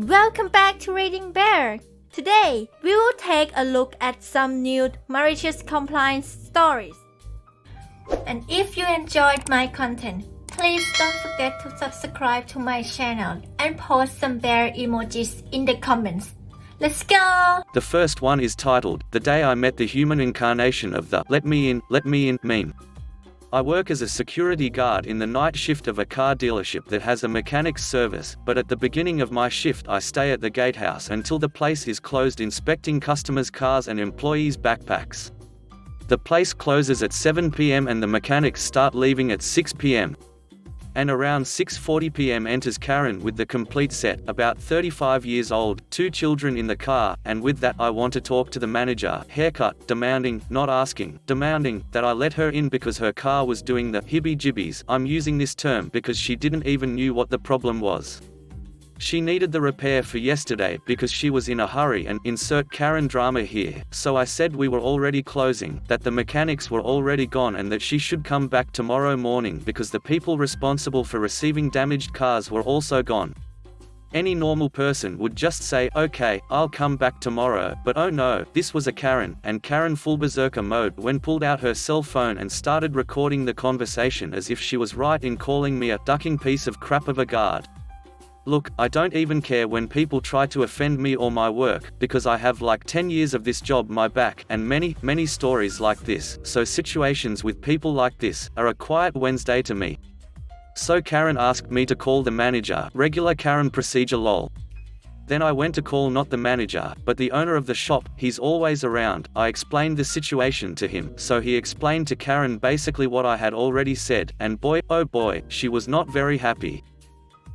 Welcome back to Reading Bear. Today, we will take a look at some new malicious compliance stories. And if you enjoyed my content, please don't forget to subscribe to my channel and post some bear emojis in the comments. Let's go! The first one is titled, "The Day I Met the Human Incarnation of the Let Me In meme." I work as a security guard in the night shift of a car dealership that has a mechanic's service, but at the beginning of my shift I stay at the gatehouse until the place is closed inspecting customers' cars and employees' backpacks. The place closes at 7 p.m. and the mechanics start leaving at 6 p.m. And around 6:40 p.m. enters Karen with the complete set, about 35 years old, 2 children in the car, and with that I want to talk to the manager, haircut, demanding, not asking, demanding, that I let her in because her car was doing the hibby-jibbies. I'm using this term because she didn't even knew what the problem was. She needed the repair for yesterday because she was in a hurry and insert Karen drama here, so I said we were already closing, that the mechanics were already gone and that she should come back tomorrow morning because the people responsible for receiving damaged cars were also gone. Any normal person would just say, okay, I'll come back tomorrow, but oh no, this was a Karen, and Karen full berserker mode when pulled out her cell phone and started recording the conversation as if she was right in calling me a ducking piece of crap of a guard. Look, I don't even care when people try to offend me or my work, because I have like 10 years of this job my back, and many stories like this, so situations with people like this are a quiet Wednesday to me. So Karen asked me to call the manager, regular Karen procedure lol. Then I went to call not the manager, but the owner of the shop. He's always around. I explained the situation to him, so he explained to Karen basically what I had already said, and boy, oh boy, she was not very happy.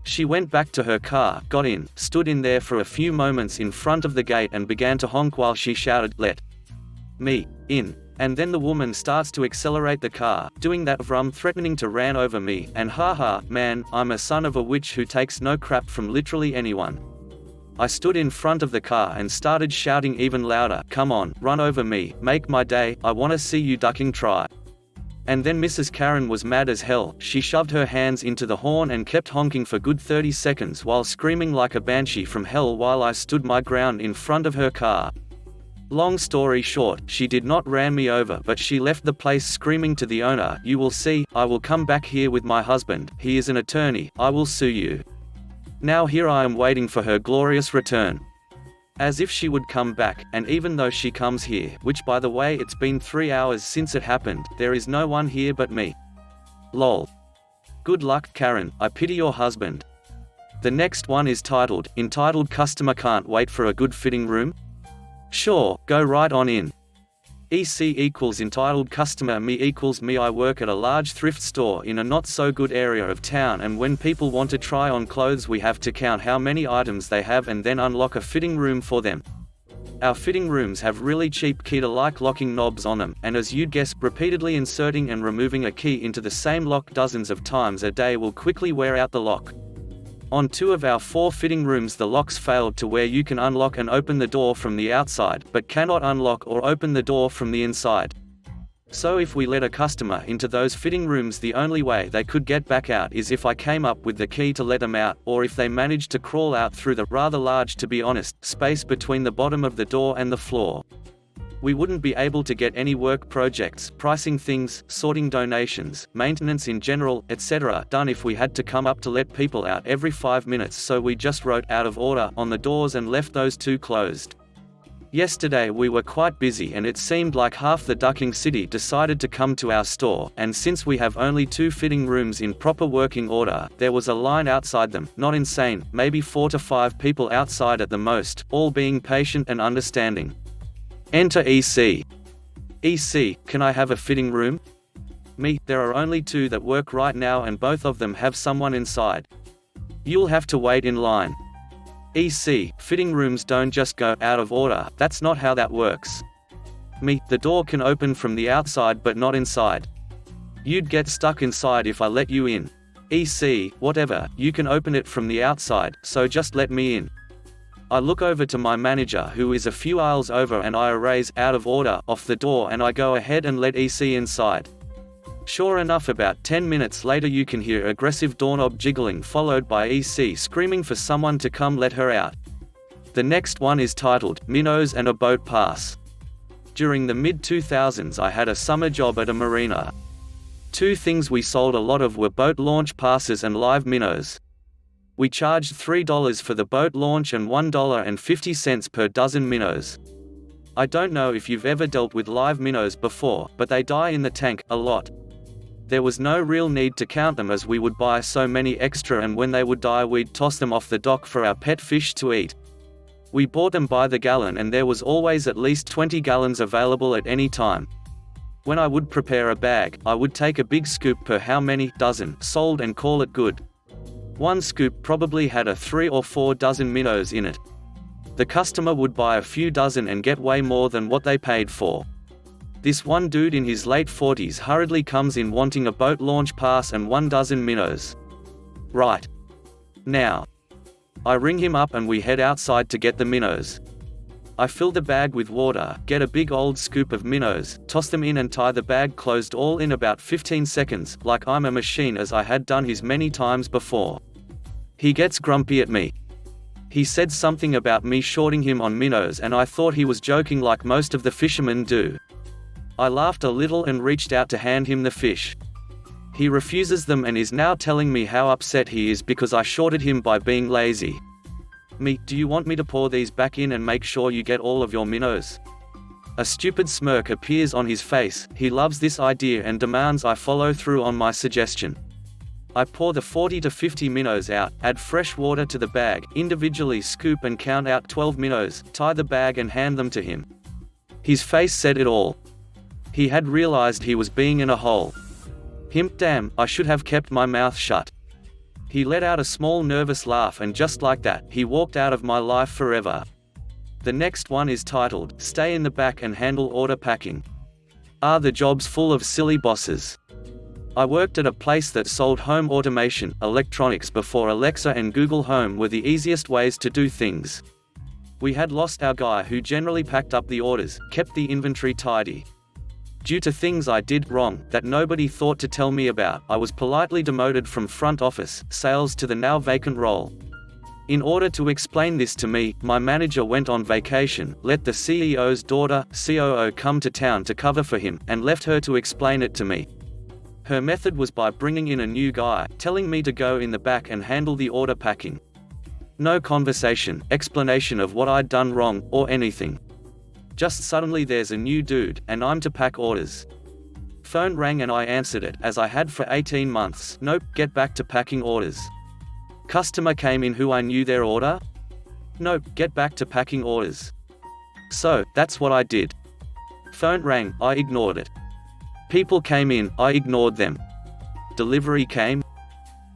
She went back to her car, got in, stood in there for a few moments in front of the gate and began to honk while she shouted, "Let me in." And then the woman starts to accelerate the car, doing that vrum threatening to ran over me, and haha, man, I'm a son of a witch who takes no crap from literally anyone. I stood in front of the car and started shouting even louder, "Come on, run over me, make my day, I wanna see you ducking try." And then Mrs. Karen was mad as hell. She shoved her hands into the horn and kept honking for good 30 seconds while screaming like a banshee from hell while I stood my ground in front of her car. Long story short, she did not ram me over, but she left the place screaming to the owner, "You will see, I will come back here with my husband, he is an attorney, I will sue you." Now here I am waiting for her glorious return. As if she would come back, and even though she comes here, which by the way it's been 3 hours since it happened, there is no one here but me. Lol. Good luck, Karen, I pity your husband. The next one is entitled "Customer Can't Wait for a Good Fitting Room?" Sure, go right on in. EC equals entitled "Customer me equals me." I work at a large thrift store in a not so good area of town, and when people want to try on clothes we have to count how many items they have and then unlock a fitting room for them. Our fitting rooms have really cheap key-to-like locking knobs on them, and as you'd guess, repeatedly inserting and removing a key into the same lock dozens of times a day will quickly wear out the lock. On 2 of our 4 fitting rooms the locks failed to where you can unlock and open the door from the outside, but cannot unlock or open the door from the inside. So if we let a customer into those fitting rooms, the only way they could get back out is if I came up with the key to let them out, or if they managed to crawl out through the rather large, to be honest, space between the bottom of the door and the floor. We wouldn't be able to get any work projects, pricing things, sorting donations, maintenance in general, etc. done if we had to come up to let people out every 5 minutes, so we just wrote "out of order" on the doors and left those 2 closed. Yesterday we were quite busy and it seemed like half the ducking city decided to come to our store, and since we have only 2 fitting rooms in proper working order, there was a line outside them. Not insane, maybe 4 to 5 people outside at the most, all being patient and understanding. Enter EC. EC, can I have a fitting room? Me, there are only 2 that work right now and both of them have someone inside. You'll have to wait in line. EC, fitting rooms don't just go out of order, that's not how that works. Me, the door can open from the outside but not inside. You'd get stuck inside if I let you in. EC, whatever, you can open it from the outside, so just let me in. I look over to my manager who is a few aisles over and I erase "out of order" off the door and I go ahead and let EC inside. Sure enough, about 10 minutes later you can hear aggressive doorknob jiggling followed by EC screaming for someone to come let her out. The next one is titled, Minnows and a Boat Pass. During the mid-2000s I had a summer job at a marina. Two things we sold a lot of were boat launch passes and live minnows. We charged $3 for the boat launch and $1.50 per dozen minnows. I don't know if you've ever dealt with live minnows before, but they die in the tank a lot. There was no real need to count them as we would buy so many extra, and when they would die we'd toss them off the dock for our pet fish to eat. We bought them by the gallon and there was always at least 20 gallons available at any time. When I would prepare a bag, I would take a big scoop per how many dozen sold and call it good. One scoop probably had a 3 or 4 dozen minnows in it. The customer would buy a few dozen and get way more than what they paid for. This one dude in his late 40s hurriedly comes in wanting a boat launch pass and 1 dozen minnows. Right. Now. I ring him up and we head outside to get the minnows. I fill the bag with water, get a big old scoop of minnows, toss them in and tie the bag closed all in about 15 seconds, like I'm a machine as I had done his many times before. He gets grumpy at me. He said something about me shorting him on minnows and I thought he was joking like most of the fishermen do. I laughed a little and reached out to hand him the fish. He refuses them and is now telling me how upset he is because I shorted him by being lazy. Me, do you want me to pour these back in and make sure you get all of your minnows? A stupid smirk appears on his face. He loves this idea and demands I follow through on my suggestion. I pour the 40 to 50 minnows out, add fresh water to the bag, individually scoop and count out 12 minnows, tie the bag and hand them to him. His face said it all. He had realized he was being in a hole. Damn, I should have kept my mouth shut. He let out a small nervous laugh and just like that, he walked out of my life forever. The next one is titled, Stay in the Back and Handle Order Packing. Are the jobs full of silly bosses? I worked at a place that sold home automation, electronics before Alexa and Google Home were the easiest ways to do things. We had lost our guy who generally packed up the orders, kept the inventory tidy. Due to things I did wrong that nobody thought to tell me about, I was politely demoted from front office, sales to the now vacant role. In order to explain this to me, my manager went on vacation, let the CEO's daughter, COO, come to town to cover for him, and left her to explain it to me. Her method was by bringing in a new guy, telling me to go in the back and handle the order packing. No conversation, explanation of what I'd done wrong, or anything. Just suddenly there's a new dude, and I'm to pack orders. Phone rang and I answered it, as I had for 18 months. Nope, get back to packing orders. Customer came in who I knew their order? Nope, get back to packing orders. So, that's what I did. Phone rang, I ignored it. People came in, I ignored them. Delivery came?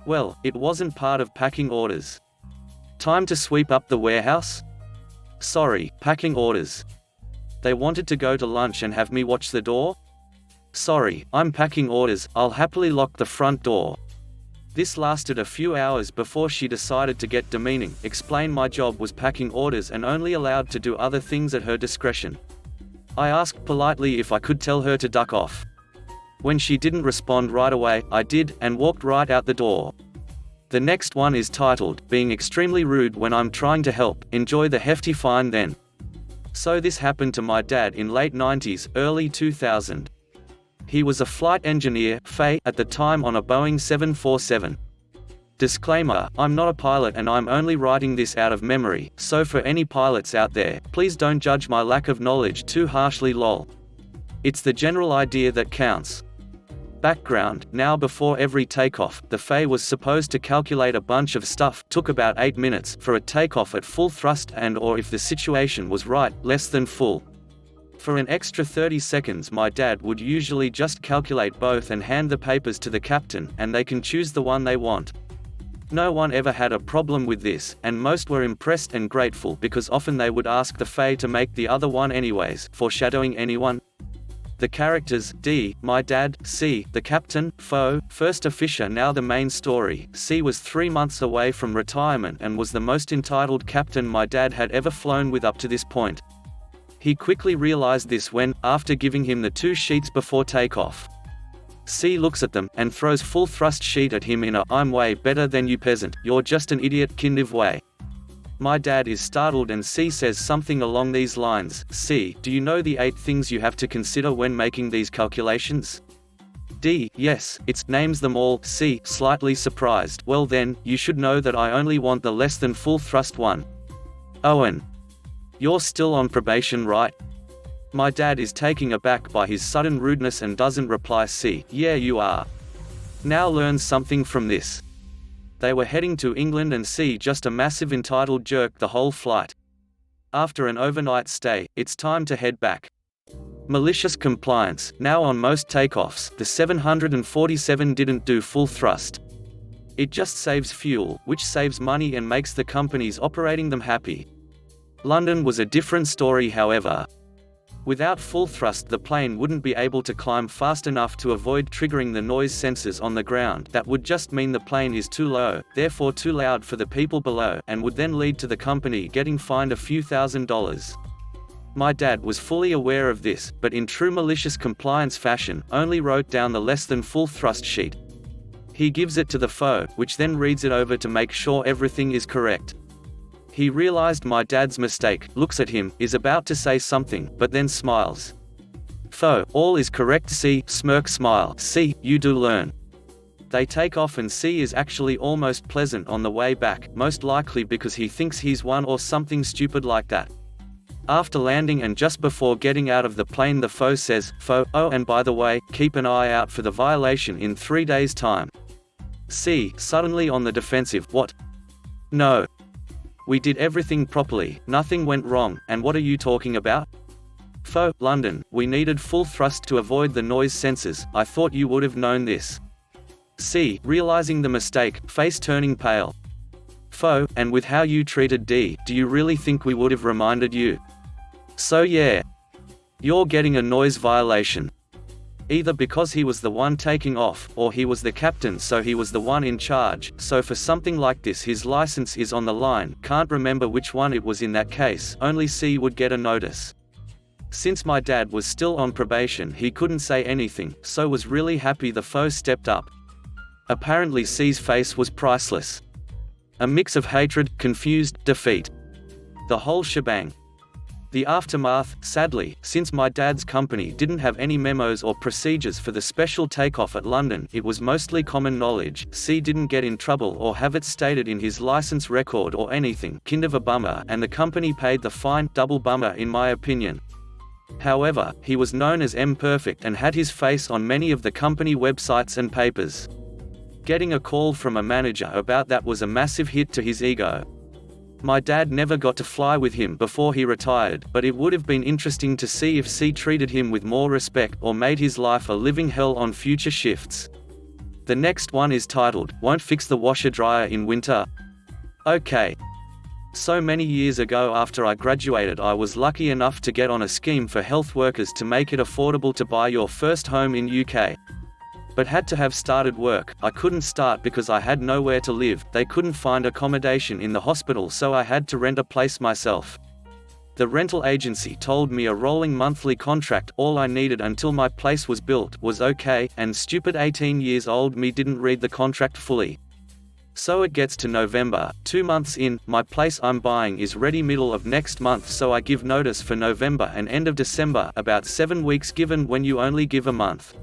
Well, it wasn't part of packing orders. Time to sweep up the warehouse? Sorry, packing orders. They wanted to go to lunch and have me watch the door? Sorry, I'm packing orders, I'll happily lock the front door. This lasted a few hours before she decided to get demeaning, explain my job was packing orders and only allowed to do other things at her discretion. I asked politely if I could tell her to duck off. When she didn't respond right away, I did, and walked right out the door. The next one is titled, Being Extremely Rude When I'm Trying to Help, Enjoy the Hefty Fine Then. So this happened to my dad in late 90s, early 2000. He was a flight engineer, at the time on a Boeing 747. Disclaimer, I'm not a pilot and I'm only writing this out of memory, so for any pilots out there, please don't judge my lack of knowledge too harshly lol. It's the general idea that counts. Background, now before every takeoff, the FAA was supposed to calculate a bunch of stuff, took about 8 minutes, for a takeoff at full thrust and or if the situation was right, less than full. For an extra 30 seconds my dad would usually just calculate both and hand the papers to the captain, and they can choose the one they want. No one ever had a problem with this, and most were impressed and grateful because often they would ask the FAA to make the other one anyways, foreshadowing anyone. The characters, D, my dad, C, the captain, Fo, first a fisher now the main story. C was 3 months away from retirement and was the most entitled captain my dad had ever flown with up to this point. He quickly realized this when, after giving him the 2 sheets before takeoff. C looks at them, and throws full thrust sheet at him in a "I'm way better than you peasant, you're just an idiot" kind of way. My dad is startled and C says something along these lines: "C, do you know the 8 things you have to consider when making these calculations?" D, "Yes, it names them all." C, slightly surprised, "Well then, you should know that I only want the less than full thrust one." Owen, "You're still on probation, right?" My dad is taken aback by his sudden rudeness and doesn't reply. C, "Yeah, you are. Now learn something from this." They were heading to England and C, just a massive entitled jerk the whole flight. After an overnight stay, it's time to head back. Malicious compliance, now on most takeoffs. The 747 didn't do full thrust. It just saves fuel, which saves money and makes the companies operating them happy. London was a different story, however. Without full thrust, the plane wouldn't be able to climb fast enough to avoid triggering the noise sensors on the ground. That would just mean the plane is too low, therefore too loud for the people below, and would then lead to the company getting fined a few $1,000s. My dad was fully aware of this, but in true malicious compliance fashion, only wrote down the less than full thrust sheet. He gives it to the foe, which then reads it over to make sure everything is correct. He realized my dad's mistake, looks at him, is about to say something, but then smiles. "Foe, all is correct." C, smirk smile. "C, you do learn." They take off and C is actually almost pleasant on the way back, most likely because he thinks he's won or something stupid like that. After landing and just before getting out of the plane, the foe says, "Foe, oh, and by the way, keep an eye out for the violation in 3 days' time." C, suddenly on the defensive, "What? No. We did everything properly, nothing went wrong, and what are you talking about?" Foe, "London, we needed full thrust to avoid the noise sensors, I thought you would have known this." C, realizing the mistake, face turning pale. Foe, "And with how you treated D, do you really think we would have reminded you? So yeah. You're getting a noise violation. Either because he was the one taking off, or he was the captain so he was the one in charge, so for something like this his license is on the line. Can't remember which one it was in that case, only C would get a notice. Since my dad was still on probation he couldn't say anything, so was really happy the foe stepped up. Apparently C's face was priceless. A mix of hatred, confused, defeat. The whole shebang. The aftermath, sadly, since my dad's company didn't have any memos or procedures for the special takeoff at London, it was mostly common knowledge. C didn't get in trouble or have it stated in his license record or anything, kind of a bummer, and the company paid the fine, double bummer in my opinion. However, he was known as M Perfect and had his face on many of the company websites and papers. Getting a call from a manager about that was a massive hit to his ego. My dad never got to fly with him before he retired, but it would have been interesting to see if C treated him with more respect or made his life a living hell on future shifts. The next one is titled, "Won't Fix the Washer Dryer in Winter." Okay. So many years ago after I graduated I was lucky enough to get on a scheme for health workers to make it affordable to buy your first home in UK. But had to have started work. I couldn't start because I had nowhere to live. They couldn't find accommodation in the hospital so I had to rent a place myself. The rental agency told me a rolling monthly contract, all I needed until my place was built, was okay, and stupid 18 years old me didn't read the contract fully. So it gets to November, 2 months in, my place I'm buying is ready middle of next month, so I give notice for November and end of December, about 7 weeks given when you only give a month.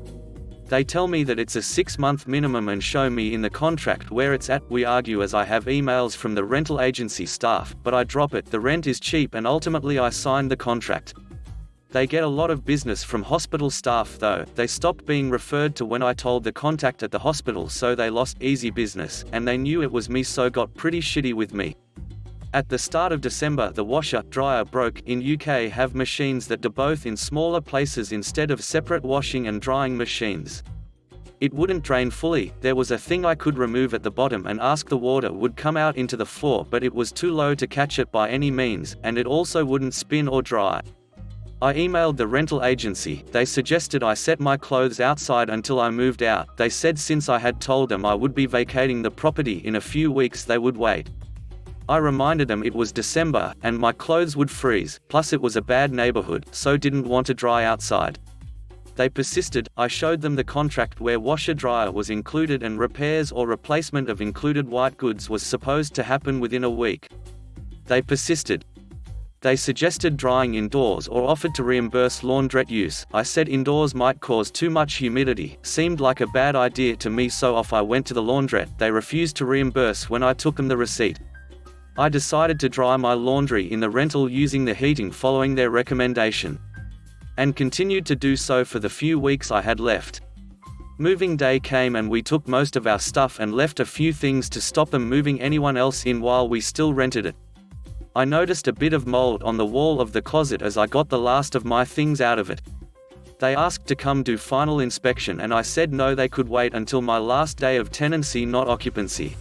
They tell me that it's a 6-month minimum and show me in the contract where it's at. We argue as I have emails from the rental agency staff, but I drop it. The rent is cheap and ultimately I signed the contract. They get a lot of business from hospital staff though. They stopped being referred to when I told the contact at the hospital, so they lost easy business, and they knew it was me, so got pretty shitty with me. At the start of December the washer, dryer broke. In UK have machines that do both in smaller places instead of separate washing and drying machines. It wouldn't drain fully. There was a thing I could remove at the bottom and ask the water would come out into the floor, but it was too low to catch it by any means, and it also wouldn't spin or dry. I emailed the rental agency. They suggested I set my clothes outside until I moved out. They said since I had told them I would be vacating the property in a few weeks they would wait. I reminded them it was December, and my clothes would freeze, plus it was a bad neighborhood, so didn't want to dry outside. They persisted. I showed them the contract where washer-dryer was included and repairs or replacement of included white goods was supposed to happen within a week. They persisted. They suggested drying indoors or offered to reimburse laundrette use. I said indoors might cause too much humidity, seemed like a bad idea to me, so off I went to the laundrette. They refused to reimburse when I took them the receipt. I decided to dry my laundry in the rental using the heating following their recommendation, and continued to do so for the few weeks I had left. Moving day came and we took most of our stuff and left a few things to stop them moving anyone else in while we still rented it. I noticed a bit of mold on the wall of the closet as I got the last of my things out of it. They asked to come do final inspection and I said no, they could wait until my last day of tenancy, not occupancy.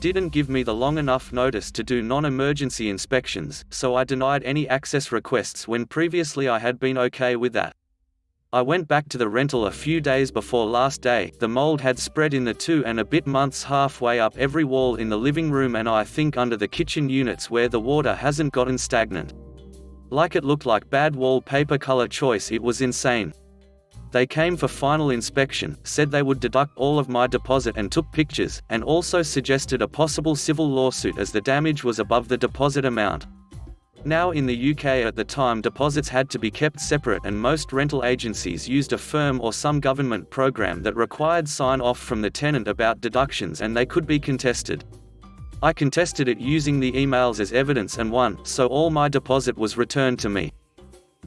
Didn't give me the long enough notice to do non-emergency inspections, so I denied any access requests when previously I had been okay with that. I went back to the rental a few days before last day. The mold had spread in the 2 and a bit months halfway up every wall in the living room and I think under the kitchen units where the water hasn't gotten stagnant. Like it looked like bad wallpaper color choice. It was insane. They came for final inspection, said they would deduct all of my deposit and took pictures, and also suggested a possible civil lawsuit as the damage was above the deposit amount. Now in the UK at the time, deposits had to be kept separate and most rental agencies used a firm or some government program that required sign-off from the tenant about deductions and they could be contested. I contested it using the emails as evidence and won, so all my deposit was returned to me.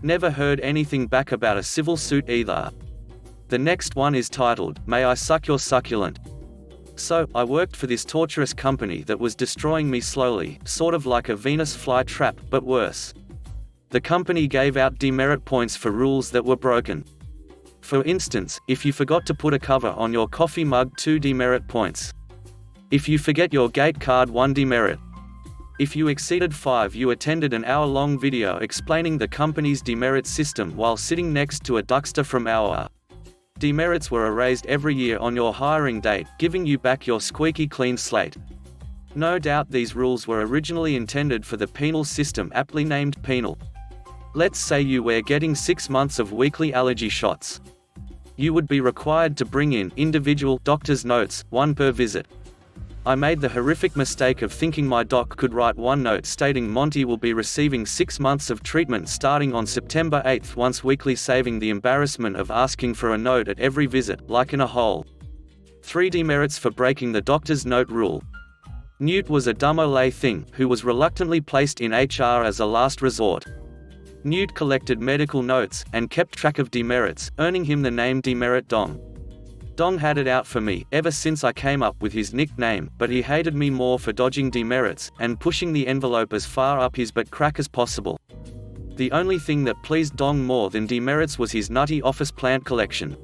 Never heard anything back about a civil suit either. The next one is titled, "May I Suck Your Succulent?" So, I worked for this torturous company that was destroying me slowly, sort of like a Venus flytrap, but worse. The company gave out demerit points for rules that were broken. For instance, if you forgot to put a cover on your coffee mug, 2 demerit points. If you forget your gate card, 1 demerit. If you exceeded 5, you attended an hour-long video explaining the company's demerit system while sitting next to a duckster from our. Demerits were erased every year on your hiring date, giving you back your squeaky clean slate. No doubt these rules were originally intended for the penal system, aptly named penal. Let's say you were getting 6 months of weekly allergy shots. You would be required to bring in individual doctor's notes, 1 per visit. I made the horrific mistake of thinking my doc could write 1 note stating Monty will be receiving 6 months of treatment starting on September 8 once weekly, saving the embarrassment of asking for a note at every visit, like in a hole. 3 demerits for breaking the doctor's note rule. Newt was a dumb lay thing, who was reluctantly placed in HR as a last resort. Newt collected medical notes, and kept track of demerits, earning him the name Demerit Dong. Dong had it out for me, ever since I came up with his nickname, but he hated me more for dodging demerits, and pushing the envelope as far up his butt crack as possible. The only thing that pleased Dong more than demerits was his nutty office plant collection.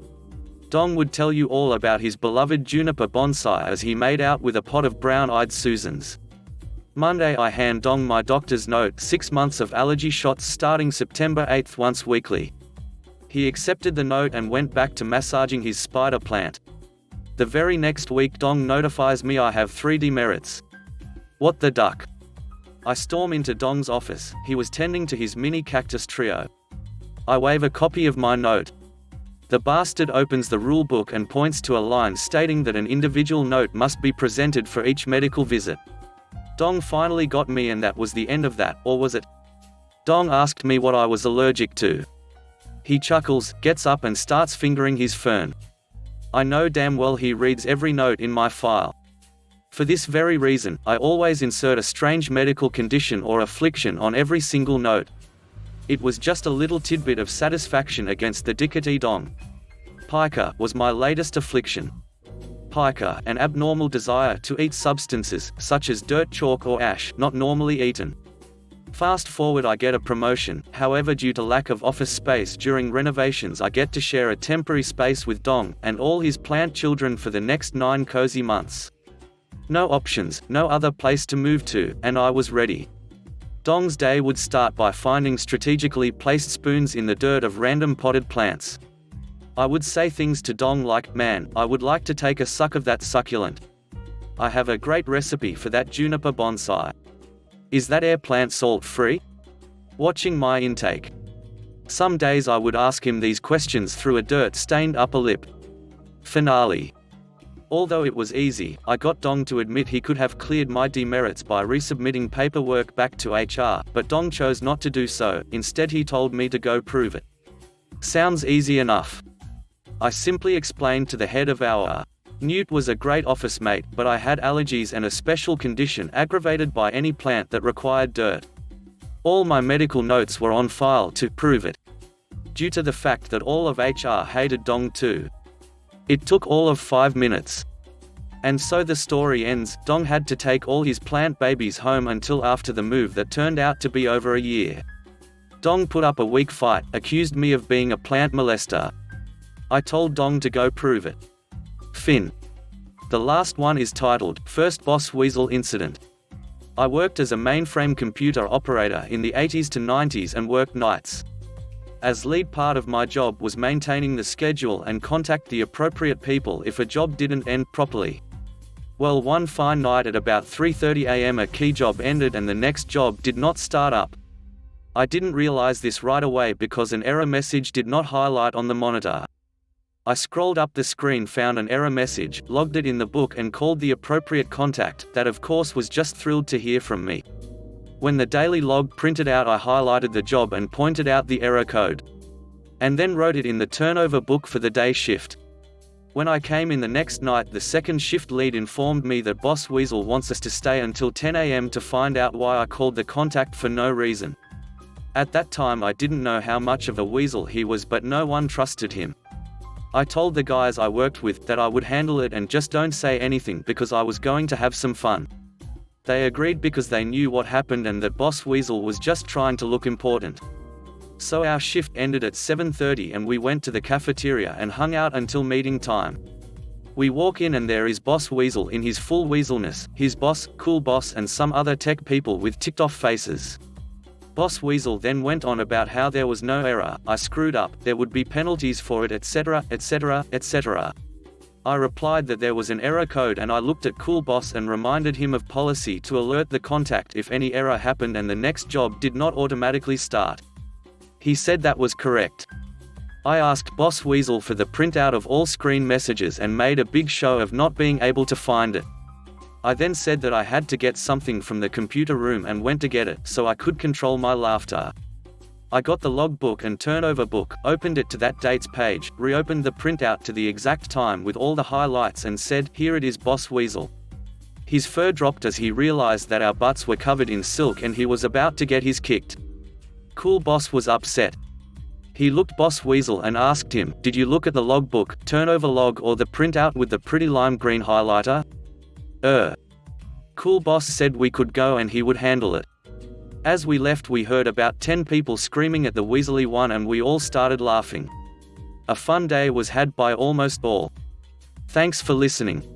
Dong would tell you all about his beloved juniper bonsai as he made out with a pot of brown-eyed Susans. Monday I hand Dong my doctor's note, 6 months of allergy shots starting September 8 once weekly. He accepted the note and went back to massaging his spider plant. The very next week Dong notifies me I have 3 demerits. What the duck? I storm into Dong's office. He was tending to his mini cactus trio. I wave a copy of my note. The bastard opens the rule book and points to a line stating that an individual note must be presented for each medical visit. Dong finally got me, and that was the end of that, or was it? Dong asked me what I was allergic to. He chuckles, gets up and starts fingering his fern. I know damn well he reads every note in my file. For this very reason, I always insert a strange medical condition or affliction on every single note. It was just a little tidbit of satisfaction against the dickety Dong. Pica was my latest affliction. Pica, an abnormal desire to eat substances, such as dirt, chalk or ash, not normally eaten. Fast forward, I get a promotion. However, due to lack of office space during renovations, I get to share a temporary space with Dong and all his plant children for the next 9 cozy months. No options, no other place to move to, and I was ready. Dong's day would start by finding strategically placed spoons in the dirt of random potted plants. I would say things to Dong like, "Man, I would like to take a suck of that succulent. I have a great recipe for that juniper bonsai. Is that air plant salt free?" Watching my intake. Some days I would ask him these questions through a dirt-stained upper lip. Finale. Although it was easy, I got Dong to admit he could have cleared my demerits by resubmitting paperwork back to HR, but Dong chose not to do so. Instead he told me to go prove it. Sounds easy enough. I simply explained to the head of our Newt was a great office mate, but I had allergies and a special condition aggravated by any plant that required dirt. All my medical notes were on file to prove it. Due to the fact that all of HR hated Dong too. It took all of 5 minutes. And so the story ends. Dong had to take all his plant babies home until after the move that turned out to be over a year. Dong put up a weak fight, accused me of being a plant molester. I told Dong to go prove it. Fin. The last one is titled, First Boss Weasel Incident. I worked as a mainframe computer operator in the 80s to 90s and worked nights. As lead part of my job was maintaining the schedule and contact the appropriate people if a job didn't end properly. Well, one fine night at about 3:30 AM a key job ended and the next job did not start up. I didn't realize this right away because an error message did not highlight on the monitor. I scrolled up the screen, found an error message, logged it in the book and called the appropriate contact, that of course was just thrilled to hear from me. When the daily log printed out I highlighted the job and pointed out the error code. And then wrote it in the turnover book for the day shift. When I came in the next night the second shift lead informed me that Boss Weasel wants us to stay until 10 AM to find out why I called the contact for no reason. At that time I didn't know how much of a weasel he was, but no one trusted him. I told the guys I worked with that I would handle it and just don't say anything because I was going to have some fun. They agreed because they knew what happened and that Boss Weasel was just trying to look important. So our shift ended at 7:30 and we went to the cafeteria and hung out until meeting time. We walk in and there is Boss Weasel in his full weaselness, his boss, Cool Boss and some other tech people with ticked off faces. Boss Weasel then went on about how there was no error, I screwed up, there would be penalties for it, etc, etc, etc. I replied that there was an error code and I looked at Cool Boss and reminded him of policy to alert the contact if any error happened and the next job did not automatically start. He said that was correct. I asked Boss Weasel for the printout of all screen messages and made a big show of not being able to find it. I then said that I had to get something from the computer room and went to get it, so I could control my laughter. I got the logbook and turnover book, opened it to that dates page, reopened the printout to the exact time with all the highlights and said, here it is Boss Weasel. His fur dropped as he realized that our butts were covered in silk and he was about to get his kicked. Cool Boss was upset. He looked Boss Weasel and asked him, did you look at the logbook, turnover log or the printout with the pretty lime green highlighter? Cool Boss said we could go and he would handle it. As we left we heard about 10 people screaming at the Weaselly one and we all started laughing. A fun day was had by almost all. Thanks for listening.